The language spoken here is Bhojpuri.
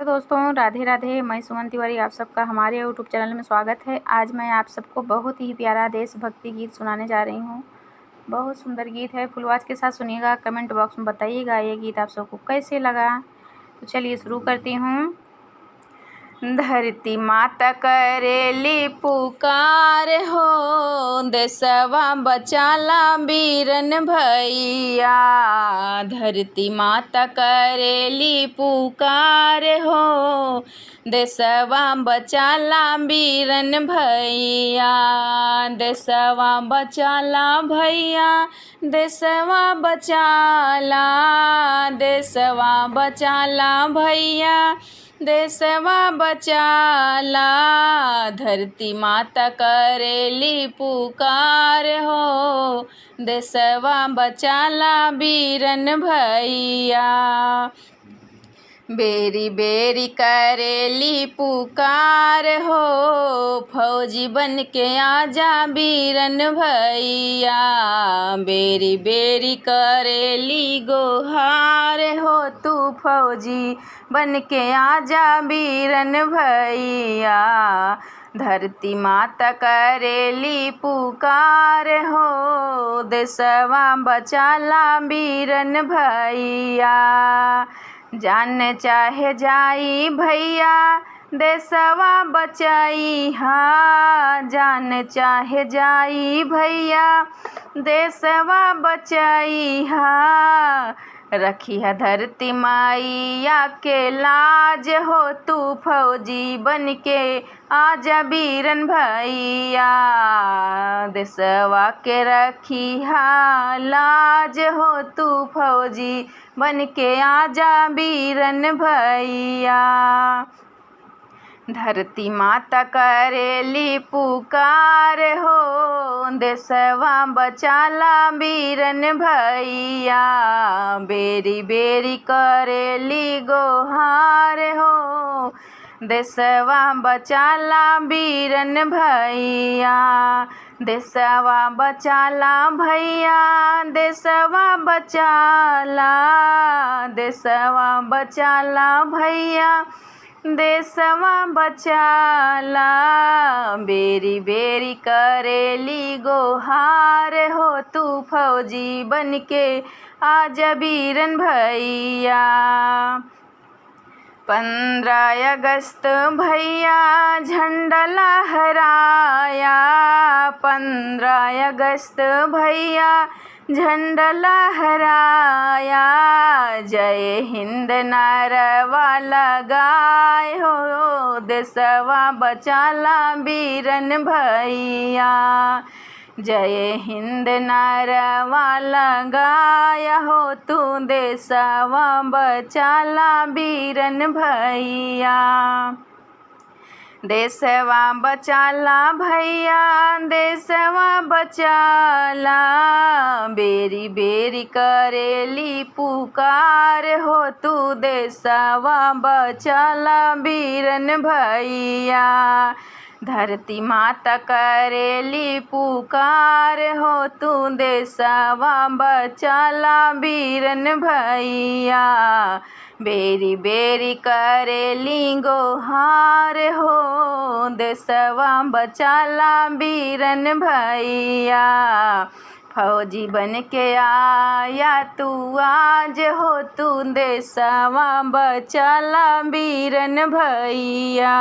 तो दोस्तों राधे राधे। मैं सुमन तिवारी, आप सबका हमारे यूट्यूब चैनल में स्वागत है। आज मैं आप सबको बहुत ही प्यारा देशभक्ति गीत सुनाने जा रही हूँ। बहुत सुंदर गीत है, फुल आवाज़ के साथ सुनिएगा। कमेंट बॉक्स में बताइएगा ये गीत आप सबको कैसे लगा। तो चलिए शुरू करती हूँ। धरती माता करेली पुकार हो, देशवा बचाला बीरन भैया। धरती माता करेली पुकार हो, देशवा बचाला बीरन भैया। देशवा बचाला भैया, देशवा बचाला, देशवा बचाला भैया, देशवा बचाला। धरती माता करेली पुकार हो, देशवा बचाला बीरन भैया। बेरी बेरी करेली पुकार हो, फौजी बन के आजा बीरन भैया। बेरी बेरी करेली गोहार हो, तू फौजी बन के आजा बीरन भैया। धरती माता करेली पुकार हो, देशवा बचाला बीरन भैया। जान चाहे जाई भैया, देशवा बचाई हा। जान चाहे जाई भैया, देशवा बचाई हा। रखी है धरती माईया के लाज हो, तू फौजी बन के आजा बीरन भैया। देशवा के रखी है लाज हो, तू फौजी बन के आजा बीरन भैया। धरती माता करेली पुकार हो, देशवा बचाला बीरन भैया। बेरी बेरी करेली गोहार हो, देशवा बचाला बीरन भैया। देशवा बचाला भैया, देशवा बचाला, देशवा बचाला भैया, देशवा बचाला। बेरी बेरी करेली गोहार हो, तू फौजी बन के आजा बीरन भैया। 15 अगस्त भैया झंडा लहराया, 15 अगस्त भैया झंडा लहराया। जय हिंद नारवा लगाए हो, देशवा बचाला बीरन भैया। जय हिंद नारवा लगाया हो, तू देशवा बचाला बीरन भैया। देशवा बचाला भैया, देशवा बचाला। बेरी बेरी करेली पुकार हो, तू देशवा बचाला बीरन भैया। धरती माता करेली पुकार हो, तू देशवा बचाला बीरन भैया। बेरी बेरी करेली गोहार हो, देशवा बचाला बीरन भैया। फौजी बन के आया तू आज हो, तू देशवा बचाला बीरन भैया।